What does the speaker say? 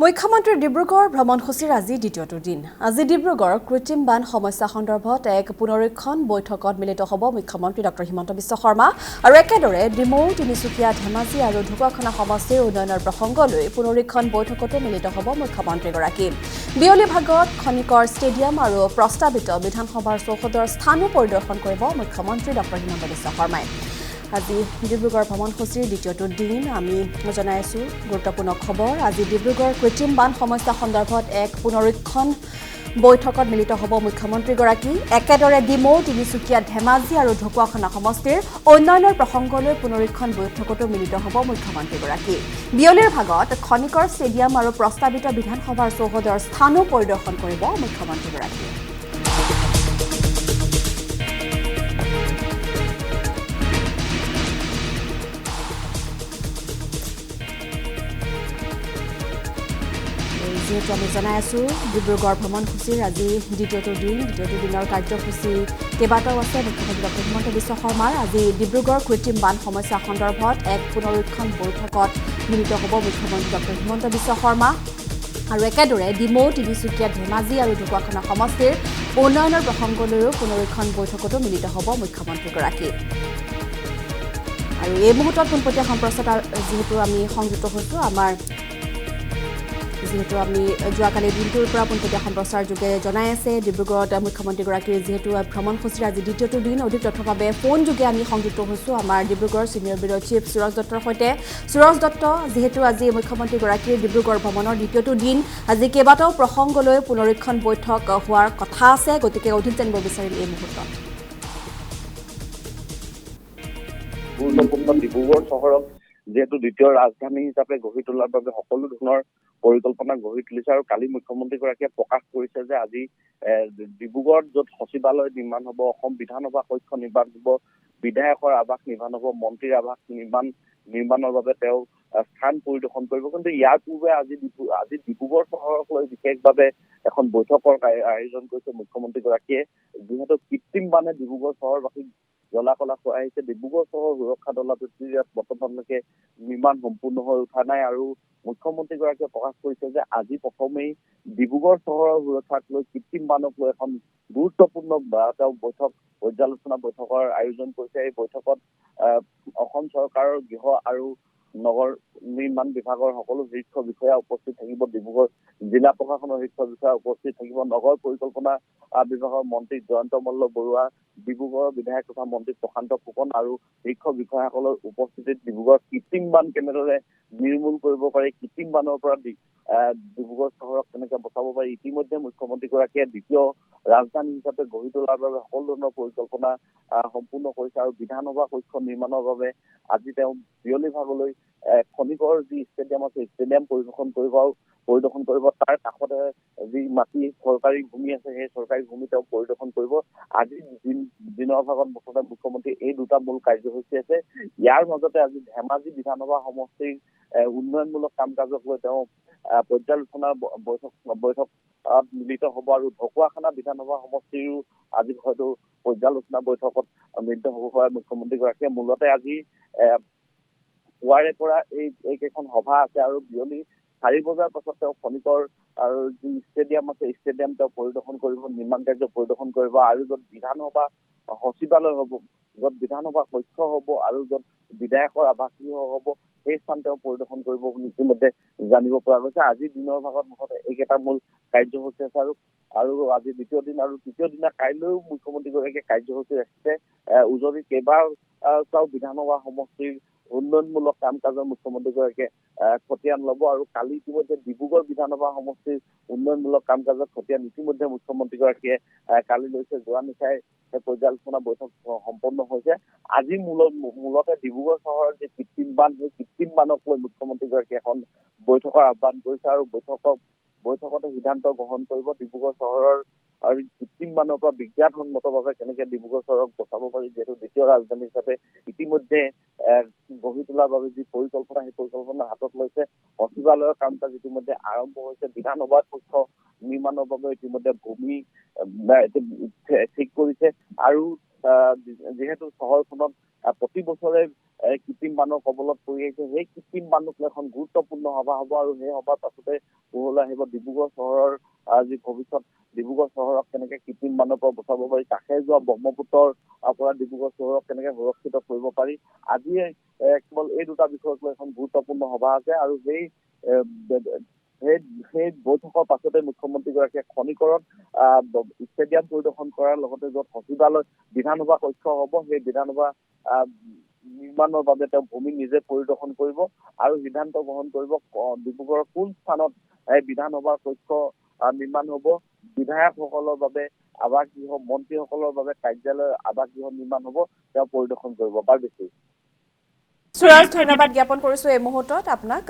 মুখ্যমন্ত্ৰী ডিব্ৰুগড় ভ্ৰমণসূচীৰ আজি দ্বিতীয়টো দিন। আজি ডিব্ৰুগড় কৃত্ৰিম বান সমস্যা সন্দৰ্ভত এক পুনৰীক্ষণ বৈঠকত মিলিত হ'ব মুখ্যমন্ত্ৰী ডক্টৰ হিমন্ত বিশ্ব শৰ্মা আৰু একেদৰে ডিমৌ, তিনিচুকীয়া, ধেমাজি আৰু ঢকুৱাখানা সমষ্টিৰ উন্নয়নৰ প্ৰসংগ লৈ পুনৰীক্ষণ বৈঠকতো মিলিত হ'ব মুখ্যমন্ত্ৰীগৰাকী। বিয়লি ভাগত খনিকৰ ষ্টেডিয়াম আৰু প্ৰস্তাৱিত বিধানসভাৰ চৌহদৰ স্থানো পৰিদৰ্শন কৰিব মুখ্যমন্ত্ৰী ডক্টৰ হিমন্ত বিশ্ব শৰ্মাই। আজি ডিব্ৰুগড় ভ্ৰমণসূচীৰ দ্বিতীয়টো দিন আমি জনাই আছোঁ গুৰুত্বপূৰ্ণ খবৰ। আজি ডিব্ৰুগড় কৃত্ৰিম বান সমস্যা সন্দৰ্ভত এক পুনৰীক্ষণ বৈঠকত মিলিত হ'ব মুখ্যমন্ত্ৰীগৰাকী। একেদৰে ডিমৌ, তিনিচুকীয়া, ধেমাজি আৰু ঢকুৱাখানা সমষ্টিৰ উন্নয়নৰ প্ৰসংগলৈ পুনৰীক্ষণ বৈঠকতো মিলিত হ'ব মুখ্যমন্ত্ৰীগৰাকী। বিয়লিৰ ভাগত খনিকৰ ষ্টেডিয়াম আৰু প্ৰস্তাৱিত বিধানসভাৰ চৌহদৰ স্থানো পৰিদৰ্শন কৰিব মুখ্যমন্ত্ৰীগৰাকীয়ে। যিহেতু আমি জনাই আছোঁ ডিব্ৰুগড় ভ্ৰমণসূচীৰ আজি দ্বিতীয়টো দিনৰ কাৰ্যসূচী কেইবাটাও আছে। মুখ্যমন্ত্ৰী ডক্টৰ হিমন্ত বিশ্ব শৰ্মাৰ আজি ডিব্ৰুগড় কৃত্ৰিম বান সমস্যা সন্দৰ্ভত এক পুনৰীক্ষণ বৈঠকত মিলিত হ'ব মুখ্যমন্ত্ৰী ডক্টৰ হিমন্ত বিশ্ব শৰ্মা আৰু একেদৰে ডিমৌ, তিনিচুকীয়া, ধেমাজি আৰু ঢকুৱাখানা সমষ্টিৰ উন্নয়নৰ প্ৰসংগলৈও পুনৰীক্ষণ বৈঠকতো মিলিত হ'ব মুখ্যমন্ত্ৰীগৰাকী। আৰু এই মুহূৰ্তত পোনপটীয়া সম্প্ৰচাৰ যিহেতু আমি সংযুক্ত হৈছোঁ যিহেতু আমি যোৱাকালি দিনটোৰ পৰা পোনপটীয়া সম্প্ৰচাৰ যোগে জনাই আছে ডিব্ৰুগড়ত মুখ্যমন্ত্ৰীগৰাকীৰ যিহেতু ভ্ৰমণসূচীৰ আজি দ্বিতীয়টো দিন। অধিক তথ্যৰ বাবে ফোন যোগে আমি সংযুক্ত হৈছোঁ আমাৰ Dibrugarh senior bureau chief Suraj দত্তৰ সৈতে। সুৰজ দত্ত, যিহেতু আজি মুখ্যমন্ত্ৰীগৰাকীৰ ডিব্ৰুগড় ভ্ৰমণৰ দ্বিতীয়টো দিন, আজি কেইবাটাও প্ৰসংগলৈ পুনৰীক্ষণ বৈঠক হোৱাৰ কথা আছে, গতিকে অধিক জানিব বিচাৰিম এই মুহূৰ্তত। গুৰুত্বপূৰ্ণ ডিব্ৰুগড় চহৰক যিহেতু দ্বিতীয় ৰাজধানী হিচাপে গঢ়ি তোলাৰ বাবে সকলো ধৰণৰ পৰিকল্পনা গঢ়ি তুলিছে আৰু কালি মুখ্যমন্ত্ৰীগৰাকীয়ে প্ৰকাশ কৰিছে যে আজি ডিব্ৰুগড়ত য'ত সচিবালয় নিৰ্মাণ হ'ব, অসম বিধানসভা কক্ষ নিৰ্মাণ হ'ব, বিধায়কৰ আৱাস নিৰ্মাণ হ'ব, মন্ত্ৰীৰ আৱাস নিৰ্মাণৰ বাবে তেওঁ স্থান পৰিদৰ্শন কৰিব। কিন্তু ইয়াৰ পূৰ্বে আজি ডিব্ৰুগড় চহৰক লৈ বিশেষভাৱে এখন বৈঠকৰ আয়োজন কৰিছে মুখ্যমন্ত্ৰীগৰাকীয়ে। যিহেতু কৃত্ৰিম বানে ডিব্ৰুগড় চহৰবাসীক জলাকলা খুৱাই আহিছে। ডিব্ৰুগড় চহৰ সুৰক্ষা দলত ইয়াত বৰ্তমানলৈকে নিৰ্মাণ সম্পূৰ্ণ হৈ উঠা নাই আৰু মুখ্যমন্ত্ৰীগৰাকীয়ে প্ৰকাশ কৰিছে যে আজি প্ৰথমেই ডিব্ৰুগড় চহৰৰ সুৰক্ষাক লৈ কৃত্ৰিম বানক লৈ এখন গুৰুত্বপূৰ্ণ তেওঁ পৰ্যালোচনা বৈঠকৰ আয়োজন কৰিছে। এই বৈঠকত অসম চৰকাৰৰ গৃহ আৰু নগৰ নিৰ্মাণ বিভাগৰ সকলো শীৰ্ষ বিষয়া উপস্থিত থাকিব। ডিব্ৰুগড় জিলা প্ৰশাসনৰ শীৰ্ষ বিষয়া উপস্থিত থাকিব। নগৰ পৰিকল্পনা বিভাগৰ মন্ত্ৰী জয়ন্ত মল্ল বৰুৱা, ডিব্ৰুগড়ৰ বিধায়ক তথা মন্ত্ৰী প্ৰশান্ত ফুকন আৰু শীৰ্ষ বিষয়াসকলৰ উপস্থিতিত ডিব্ৰুগড় কৃত্ৰিম বান কেনেদৰে নিৰ্মূল কৰিব পাৰি, কৃত্ৰিম বানৰ পৰা ডিব্ৰুগড় চহৰক কেনেকৈ বচাব পাৰি, ইতিমধ্যে মুখ্যমন্ত্ৰীগৰাকীয়ে দ্বিতীয় ৰাজধানী হিচাপে গঢ়ি তোলাৰ বাবে সকলো ধৰণৰ পৰিকল্পনা সম্পূৰ্ণ কৰিছে আৰু বিধানসভা কক্ষ নিৰ্মাণৰ বাবে আজি তেওঁ বিয়লি ভাগলৈ খনিকৰ যি ষ্টেডিয়াম আছে ষ্টেডিয়াম পৰিদৰ্শন কৰিব। তাৰ কাষতে যি মাটি চৰকাৰী ভূমি আছে সেই চৰকাৰী ভূমি তেওঁ পৰিদৰ্শন কৰিব। আজি দিনৰ ভাগত মুখ্যমন্ত্ৰী এই দুটা মূল কাৰ্যসূচী আছে। ইয়াৰ মাজতে আজি ধেমাজি বিধানসভা সমষ্টিৰ উন্নয়নমূলক কাম কাজক লৈ তেওঁ পৰ্যালোচনা বৈঠক মিলিত হ'ব আৰু ঢকুৱাখানা বিধানসভা সমষ্টিৰো আজি হয়তো পৰ্যালোচনা বৈঠকত মিলিত হ'ব পাৰে মুখ্যমন্ত্ৰীগৰাকীয়ে। মূলতে আজি পুৱাৰে পৰা এই কেইখন সভা আছে আৰু বিয়লি 4 বজাৰ পাছত তেওঁ খনিকৰ আৰু যি ষ্টেডিয়াম আছে ষ্টেডিয়াম তেওঁ পৰিদৰ্শন কৰিব, নিৰ্মাণ কাৰ্য পৰিদৰ্শন কৰিব আৰু য'ত বিধানসভা সচিবালয় হ'ব, য'ত বিধানসভা কক্ষ হ'ব আৰু য'ত বিধায়কৰ আৱাস গৃহ হ'ব সেই স্থান তেওঁ পৰিদৰ্শন কৰিব বুলি ইতিমধ্যে জানিব পৰা গৈছে। আজি দিনৰ ভাগত মুঠতে এইকেইটা মূল কাৰ্যসূচী আছে আৰু আজি দ্বিতীয় দিন আৰু তৃতীয় দিনা কাইলৈও মুখ্যমন্ত্ৰীগৰাকীয়ে কাৰ্যসূচী ৰাখিছে। উজনিৰ কেইবাটাও বিধানসভা সমষ্টিৰ উন্নয়নমূলক কাম কাজৰ মুখ্যমন্ত্ৰীগৰাকীয়ে খতিয়ান ল'ব আৰু কালি ইতিমধ্যে ডিব্ৰুগড় বিধানসভা সমষ্টিৰ উন্নয়নমূলক কাম কাজৰ খতিয়ান ইতিমধ্যে মুখ্যমন্ত্ৰীগৰাকীয়ে কালি লৈছে। যোৱা নিশাই পৰ্যালোচনা বৈঠক সম্পন্ন হৈছে। আজি মূলতে ডিব্ৰুগড় চহৰৰ যি কৃত্ৰিম বান সেই কৃত্ৰিম বানক লৈ মুখ্যমন্ত্ৰীগৰাকীয়ে এখন বৈঠকৰ আহ্বান কৰিছে আৰু বৈঠকতে সিদ্ধান্ত গ্ৰহণ কৰিব ডিব্ৰুগড় চহৰৰ আৰু কৃত্ৰিম বানৰ পৰা বিজ্ঞানসন্মতভাৱে কেনেকে ডিব্ৰুগড় চহৰক বচাব পাৰি। যিহেতু দ্বিতীয় ৰাজধানী হিচাপে ইতিমধ্যে গঢ়ি তোলাৰ বাবে যি পৰিকল্পনা সেই পৰিকল্পনা হাতত লৈছে। সচিবালয়ৰ কাম কাজ ইতিমধ্যে আৰম্ভ হৈছে। বিধানসভা কক্ষ নিৰ্মাণৰ বাবে ইতিমধ্যে ভূমি ঠিক কৰিছে আৰু যিহেতু চহৰখনত প্ৰতি বছৰে কৃত্ৰিম বানৰ কবলত পৰি আহিছে। সেই কৃত্ৰিম বানক লৈ এখন গুৰুত্বপূৰ্ণ সভা হ'ব আৰু সেই সভাৰ পাছতে পোহৰলৈ আহিব ডিব্ৰুগড় চহৰৰ যি ভৱিষ্যত, ডিব্ৰুগড় চহৰক কেনেকে কৃত্ৰিম বানৰ পৰা বচাব পাৰি, কাষে যোৱা ব্ৰহ্মপুত্ৰৰ পৰা ডিব্ৰুগড় চহৰক কেনেকে সুৰক্ষিত কৰিব পাৰি। আজি কেৱল এই দুটা বিষয়ক লৈ এখন গুৰুত্বপূৰ্ণ সভা আছে আৰু সেই বৈঠকৰ পাছতে মুখ্যমন্ত্ৰীগৰাকীয়ে খনিকৰত ষ্টেডিয়াম পৰিদৰ্শন কৰাৰ লগতে য'ত সচিবালয় বিধানসভা কক্ষ হ'ব, সেই বিধানসভা নিৰ্মাণৰ বাবে তেওঁ ভূমি নিজে পৰিদৰ্শন কৰিব আৰু সিদ্ধান্ত গ্ৰহণ কৰিব ডিব্ৰুগড়ৰ কোন স্থানত বিধানসভাৰ কক্ষ নিৰ্মাণ হ'ব, বিধায়কসকলৰ বাবে আৱাসগৃহ, মন্ত্ৰীসকলৰ বাবে কাৰ্যালয় আৱাসগৃহ নিৰ্মাণ হ'ব, তেওঁ পৰিদৰ্শন কৰিব। বাৰ বেছি সুৰাজ, ধন্যবাদ জ্ঞাপন কৰিছো এই মুহূৰ্তত আপোনাক।